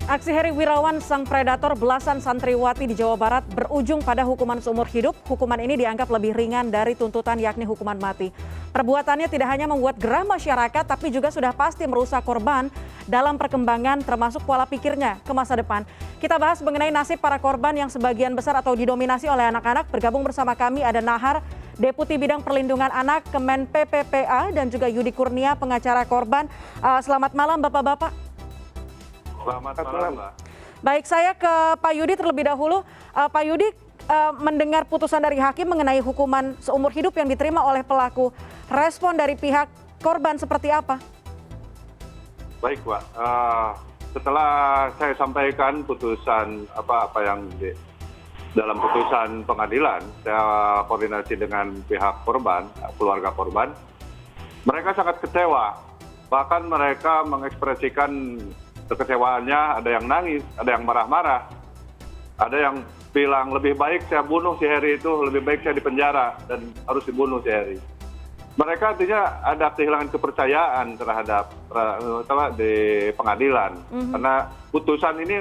Aksi Heri Wirawan, sang predator belasan santriwati di Jawa Barat berujung pada hukuman seumur hidup. Hukuman ini dianggap lebih ringan dari tuntutan yakni hukuman mati. Perbuatannya tidak hanya membuat gerah masyarakat, tapi juga sudah pasti merusak korban dalam perkembangan termasuk pola pikirnya ke masa depan. Kita bahas mengenai nasib para korban yang sebagian besar atau didominasi oleh anak-anak. Bergabung bersama kami ada Nahar, Deputi Bidang Perlindungan Anak Kemen PPPA, dan juga Yudi Kurnia, pengacara korban. Selamat malam Bapak-Bapak. Selamat malam, Mbak. Baik, saya ke Pak Yudi terlebih dahulu. Pak Yudi, mendengar putusan dari hakim mengenai hukuman seumur hidup yang diterima oleh pelaku, respon dari pihak korban seperti apa? Baik, Pak. Setelah saya sampaikan putusan apa yang dalam putusan pengadilan, saya koordinasi dengan pihak korban, keluarga korban. Mereka sangat kecewa. Bahkan mereka mengekspresikan kekecewaannya, ada yang nangis, ada yang marah-marah, ada yang bilang lebih baik saya bunuh si Heri itu, lebih baik saya dipenjara dan harus dibunuh si Heri. Mereka artinya ada kehilangan kepercayaan terhadap di pengadilan, karena putusan ini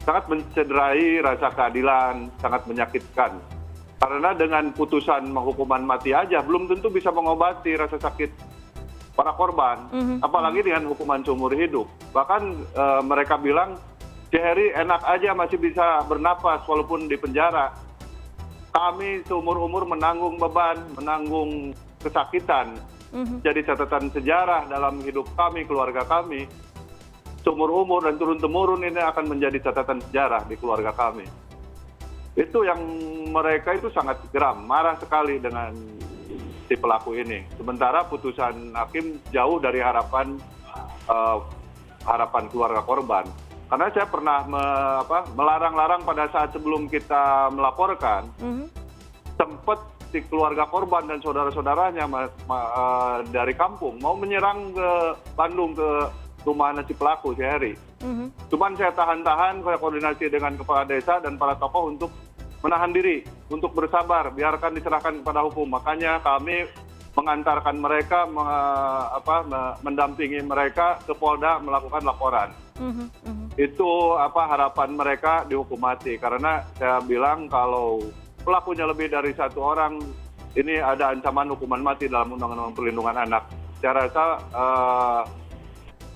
sangat mencederai rasa keadilan, sangat menyakitkan. Karena dengan putusan hukuman mati aja belum tentu bisa mengobati rasa sakit para korban, apalagi dengan hukuman seumur hidup. Bahkan mereka bilang, si Heri enak aja masih bisa bernapas walaupun di penjara. Kami seumur-umur menanggung beban, menanggung kesakitan. Jadi catatan sejarah dalam hidup kami, keluarga kami. Seumur-umur dan turun-temurun ini akan menjadi catatan sejarah di keluarga kami. Itu yang mereka itu sangat geram, marah sekali dengan si pelaku ini. Sementara putusan hakim jauh dari harapan keluarga korban. Karena saya pernah melarang-larang pada saat sebelum kita melaporkan, sempat si keluarga korban dan saudara-saudaranya dari kampung mau menyerang ke Bandung, ke rumah si pelaku, si Heri. Cuman saya tahan-tahan, saya koordinasi dengan kepala desa dan para tokoh untuk menahan diri, untuk bersabar, biarkan diserahkan kepada hukum. Makanya kami mengantarkan mereka, mendampingi mereka ke Polda melakukan laporan. Itu harapan mereka dihukum mati. Karena saya bilang kalau pelakunya lebih dari satu orang, ini ada ancaman hukuman mati dalam Undang-Undang Perlindungan Anak. Saya rasa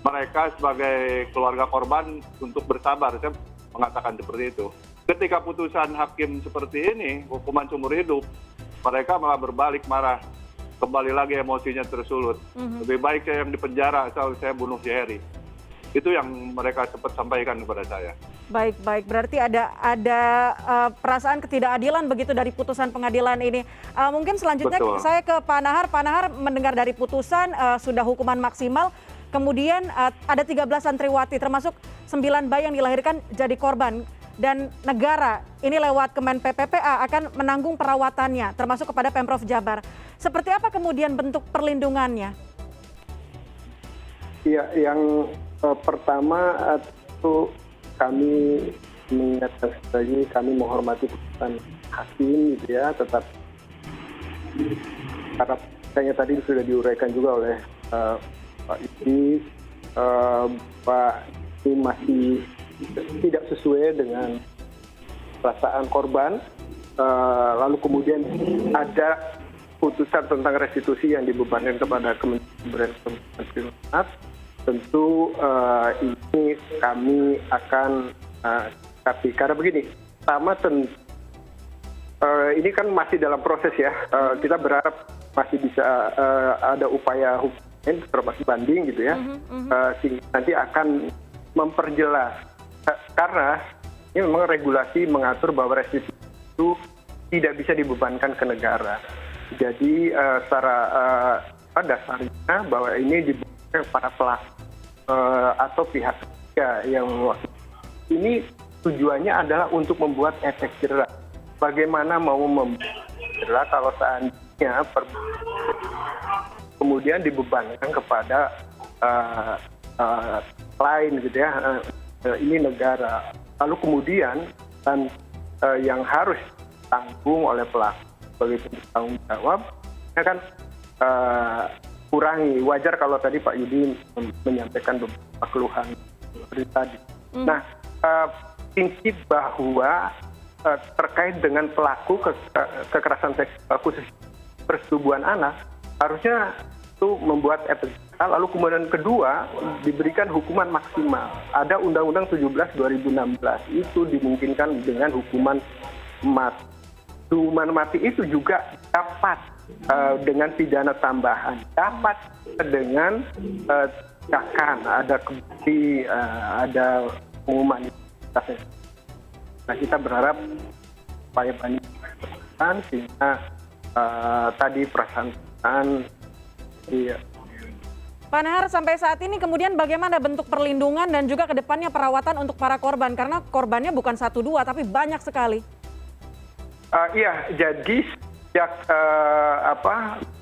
mereka sebagai keluarga korban untuk bersabar, saya mengatakan seperti itu. Ketika putusan hakim seperti ini, hukuman seumur hidup, mereka malah berbalik marah. Kembali lagi emosinya tersulut. Lebih baik saya yang dipenjara asal saya bunuh si Heri. Itu yang mereka cepat sampaikan kepada saya. Baik. Berarti ada perasaan ketidakadilan begitu dari putusan pengadilan ini. Mungkin selanjutnya Betul. saya ke Pak Nahar. Pak Nahar, mendengar dari putusan sudah hukuman maksimal. Kemudian ada 13 santriwati, termasuk 9 bayi yang dilahirkan jadi korban. Dan negara ini lewat Kemen PPPA akan menanggung perawatannya, termasuk kepada Pemprov Jabar. Seperti apa kemudian bentuk perlindungannya? Ya, yang pertama itu kami mengingatkan lagi, kami menghormati putusan hakim, gitu ya, tetap karena kayaknya tadi sudah diuraikan juga oleh Pak Yudi, Pak ini masih tidak sesuai dengan perasaan korban, lalu kemudian ada putusan tentang restitusi yang dibebankan kepada Kementerian Perlindungan Anak. Tentu ini kami akan tapi karena begini, pertama ini kan masih dalam proses ya, kita berharap masih bisa ada upaya hukum termasuk banding gitu ya, nanti akan memperjelas. Karena ini memang regulasi mengatur bahwa restitusi itu tidak bisa dibebankan ke negara. Jadi secara dasarnya bahwa ini dibebankan kepada pelaku atau pihak ketiga yang ini tujuannya adalah untuk membuat efek jerah. Bagaimana mau membuat jerah kalau seandainya kemudian dibebankan kepada lain gitu ya. Ini negara. Lalu kemudian yang harus ditanggung oleh pelaku sebagai tanggung jawab, ya kan kurangi. Wajar kalau tadi Pak Yudi menyampaikan beberapa keluhan seperti tadi. Nah, prinsip bahwa terkait dengan pelaku kekerasan seksual khusus persetubuhan anak harusnya itu membuat efek jerah. Lalu kemudian kedua diberikan hukuman maksimal. Ada Undang-Undang 17 2016 itu dimungkinkan dengan hukuman mati. Hukuman mati itu juga dapat dengan pidana tambahan, dapat dengan tindakan, ada kebukti, ada pengumuman. Nah, kita berharap upaya banding sehingga tadi perasaan iya. Pak Nahar, sampai saat ini kemudian bagaimana bentuk perlindungan dan juga kedepannya perawatan untuk para korban? Karena korbannya bukan 1 2 tapi banyak sekali. Iya, jadi sejak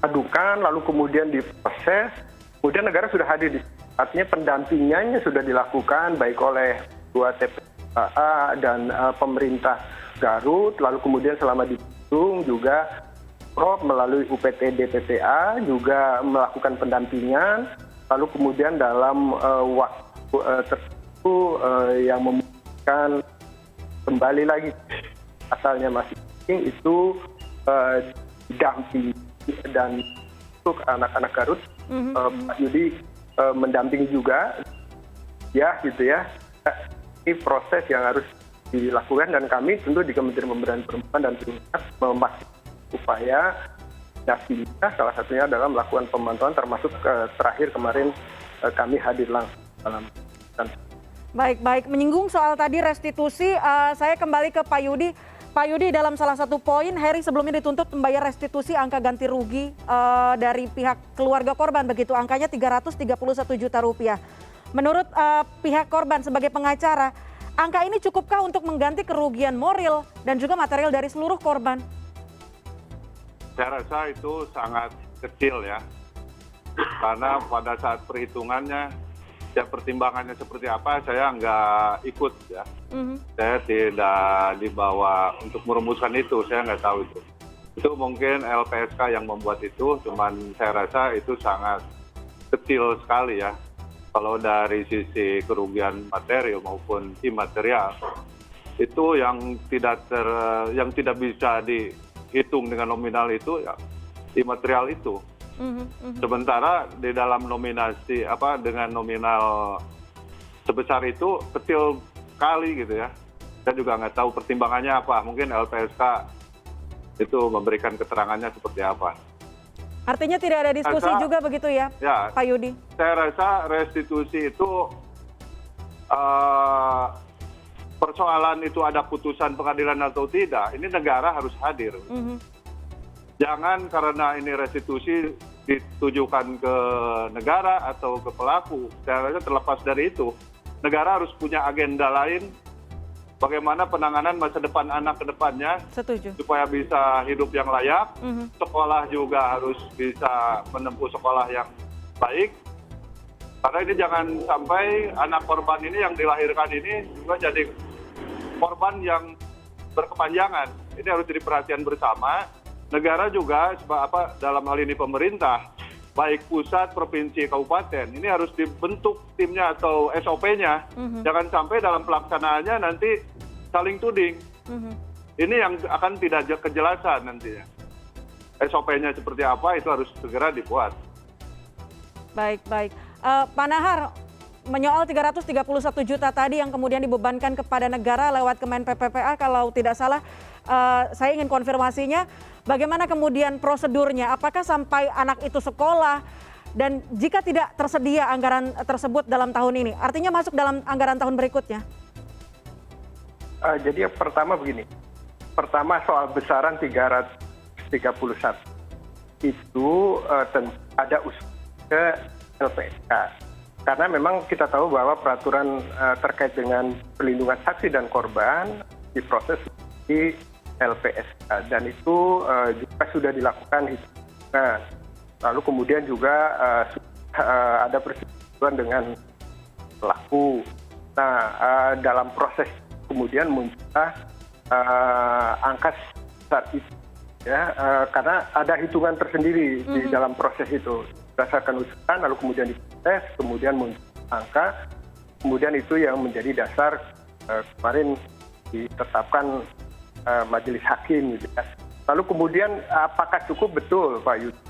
adukan lalu kemudian diproses, kemudian negara sudah hadir di artinya pendampingannya sudah dilakukan baik oleh dua TPA dan pemerintah Garut, lalu kemudian selama di Bandung juga Prof melalui UPTD PPA juga melakukan pendampingan, lalu kemudian dalam waktu tertentu yang memungkinkan kembali lagi asalnya masing-masing itu didampingi dan untuk anak-anak Garut Pak Yudi mendampingi juga ya gitu ya. Ini proses yang harus dilakukan dan kami tentu di Kementerian Pemberdayaan Perempuan dan Perlindungan memastikan upaya dakwah salah satunya adalah melakukan pemantauan termasuk terakhir kemarin kami hadir langsung dalam. Baik, menyinggung soal tadi restitusi, saya kembali ke Pak Yudi. Pak Yudi, dalam salah satu poin, Heri sebelumnya dituntut membayar restitusi angka ganti rugi dari pihak keluarga korban, begitu angkanya 331 juta rupiah. Menurut pihak korban sebagai pengacara, angka ini cukupkah untuk mengganti kerugian moral dan juga material dari seluruh korban? Saya rasa itu sangat kecil ya, karena pada saat perhitungannya, ya pertimbangannya seperti apa saya nggak ikut ya. Saya tidak dibawa untuk merumuskan itu, saya nggak tahu itu. Itu mungkin LPSK yang membuat itu, cuman saya rasa itu sangat kecil sekali ya. Kalau dari sisi kerugian material maupun imaterial, itu yang tidak bisa dihitung dengan nominal itu ya imaterial itu. Sementara di dalam nominasi dengan nominal sebesar itu kecil sekali gitu ya. Saya juga nggak tahu pertimbangannya apa. Mungkin LPSK itu memberikan keterangannya seperti apa. Artinya tidak ada diskusi juga begitu ya, Pak Yudi? Saya rasa restitusi itu persoalan itu ada putusan pengadilan atau tidak, ini negara harus hadir. Jangan karena ini restitusi ditujukan ke negara atau ke pelaku. Saya rasa terlepas dari itu, negara harus punya agenda lain. Bagaimana penanganan masa depan anak ke depannya. Setuju. Supaya bisa hidup yang layak. Sekolah juga harus bisa menempuh sekolah yang baik. Karena ini jangan sampai anak korban ini yang dilahirkan ini juga jadi korban yang berkepanjangan. Ini harus jadi perhatian bersama. Negara juga dalam hal ini pemerintah, baik pusat, provinsi, kabupaten, ini harus dibentuk timnya atau SOP-nya. Jangan sampai dalam pelaksanaannya nanti saling tuding. Ini yang akan tidak kejelasan nantinya. SOP-nya seperti apa itu harus segera dibuat. Baik. Pak Nahar, menyoal 331 juta tadi yang kemudian dibebankan kepada negara lewat Kemen PPPA, kalau tidak salah, saya ingin konfirmasinya. Bagaimana kemudian prosedurnya? Apakah sampai anak itu sekolah? Dan jika tidak tersedia anggaran tersebut dalam tahun ini, artinya masuk dalam anggaran tahun berikutnya? Jadi yang pertama begini. Pertama soal besaran 331. Itu ada usul ke LPSK. Karena memang kita tahu bahwa peraturan terkait dengan perlindungan saksi dan korban diproses di LPSK dan itu juga sudah dilakukan hitungan. Lalu kemudian juga ada persetujuan dengan pelaku. Nah, dalam proses kemudian muncullah angka besar itu, ya, karena ada hitungan tersendiri di dalam proses itu. Berdasarkan usulan, lalu kemudian diproses, kemudian muncul angka, kemudian itu yang menjadi dasar kemarin ditetapkan majelis hakim gitu ya. Lalu kemudian apakah cukup betul Pak Yudi?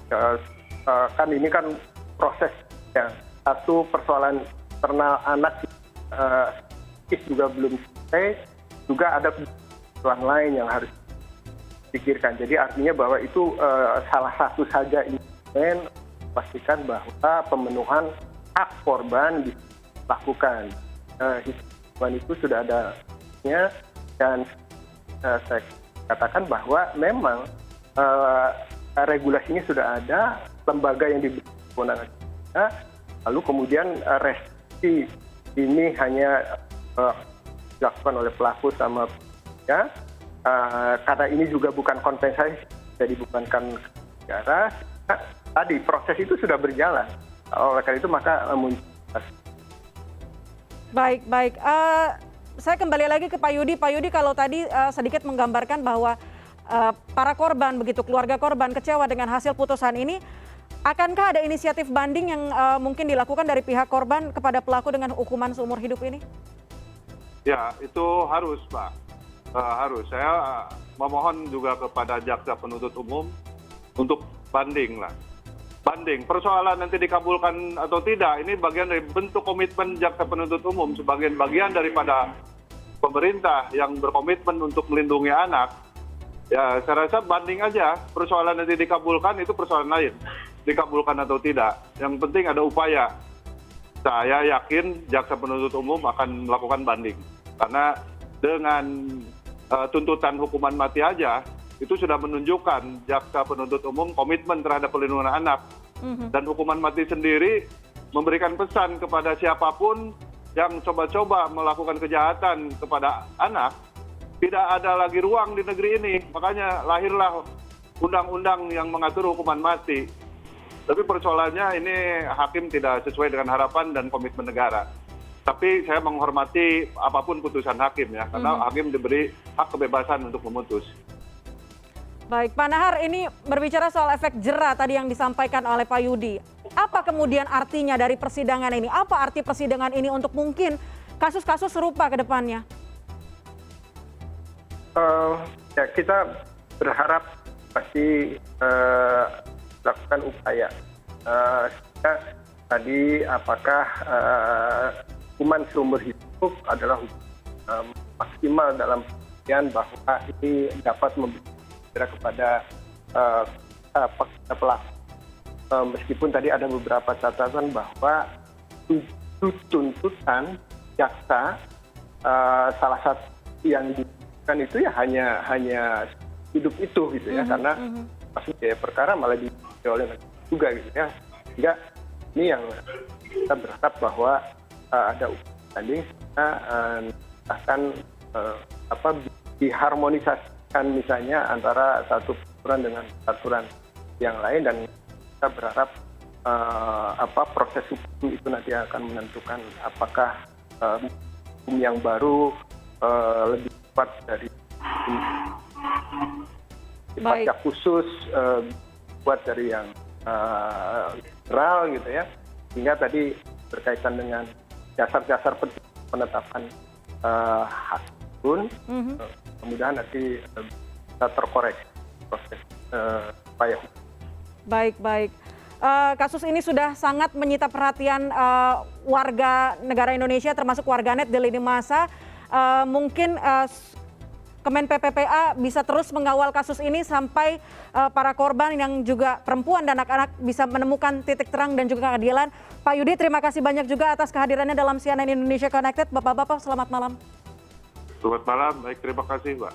Kan ini kan proses ya. Satu persoalan internal anak juga belum selesai, juga ada persoalan lain yang harus dipikirkan. Jadi artinya bahwa itu salah satu saja instrumen memastikan bahwa pemenuhan hak korban dilakukan. Hitungan itu sudah ada dan saya katakan bahwa memang regulasinya sudah ada, lembaga yang diberi kewenangan ada, lalu kemudian restriksi ini hanya dilakukan oleh pelaku sama ya, karena ini juga bukan kompensasi, jadi bukankan negara. Tadi proses itu sudah berjalan, oleh karena itu maka Baik. Saya kembali lagi ke Pak Yudi. Pak Yudi, kalau tadi sedikit menggambarkan bahwa para korban, begitu keluarga korban kecewa dengan hasil putusan ini, akankah ada inisiatif banding yang mungkin dilakukan dari pihak korban kepada pelaku dengan hukuman seumur hidup ini? Ya, itu harus, Pak. Harus. Saya memohon juga kepada jaksa penuntut umum untuk banding lah. Banding. Persoalan nanti dikabulkan atau tidak, ini bagian dari bentuk komitmen jaksa penuntut umum sebagai bagian daripada pemerintah yang berkomitmen untuk melindungi anak. Ya, saya rasa banding aja. Persoalan nanti dikabulkan itu persoalan lain. Dikabulkan atau tidak. Yang penting ada upaya. Saya yakin jaksa penuntut umum akan melakukan banding. Karena dengan tuntutan hukuman mati aja, itu sudah menunjukkan jaksa penuntut umum komitmen terhadap perlindungan anak. Dan hukuman mati sendiri memberikan pesan kepada siapapun yang coba-coba melakukan kejahatan kepada anak, tidak ada lagi ruang di negeri ini. Makanya lahirlah undang-undang yang mengatur hukuman mati. Tapi persoalannya ini hakim tidak sesuai dengan harapan dan komitmen negara. Tapi saya menghormati apapun putusan hakim ya, karena hakim diberi hak kebebasan untuk memutus. Baik, Pak Nahar, ini berbicara soal efek jera tadi yang disampaikan oleh Pak Yudi. Apa kemudian artinya dari persidangan ini? Apa arti persidangan ini untuk mungkin kasus-kasus serupa ke depannya? Ya, kita berharap pasti lakukan upaya. Tadi apakah hukuman seumur hidup adalah maksimal dalam pengertian bahwa ini dapat memberikan kepada pelaku. Meskipun tadi ada beberapa catatan bahwa tuntutan jaksa salah satu yang diberikan itu ya hanya hidup itu gitu ya, karena masuk biaya perkara malah dibayar oleh negara juga gitu ya. Sehingga ini yang kita berharap bahwa ada banding akan diharmonisasikan misalnya antara satu peraturan dengan peraturan yang lain, dan kita berharap proses hukum itu nanti akan menentukan apakah hukum yang baru lebih kuat dari sifatnya khusus, buat dari yang liberal gitu ya, sehingga tadi berkaitan dengan dasar-dasar penetapan hak pun kemudian nanti bisa terkoreksi proses upaya hukum. Baik. Kasus ini sudah sangat menyita perhatian warga negara Indonesia, termasuk warganet di lini masa. Mungkin Kemen PPPA bisa terus mengawal kasus ini sampai para korban yang juga perempuan dan anak-anak bisa menemukan titik terang dan juga keadilan. Pak Yudi, terima kasih banyak juga atas kehadirannya dalam CNN Indonesia Connected. Bapak-bapak, selamat malam. Selamat malam, baik, terima kasih, Mbak.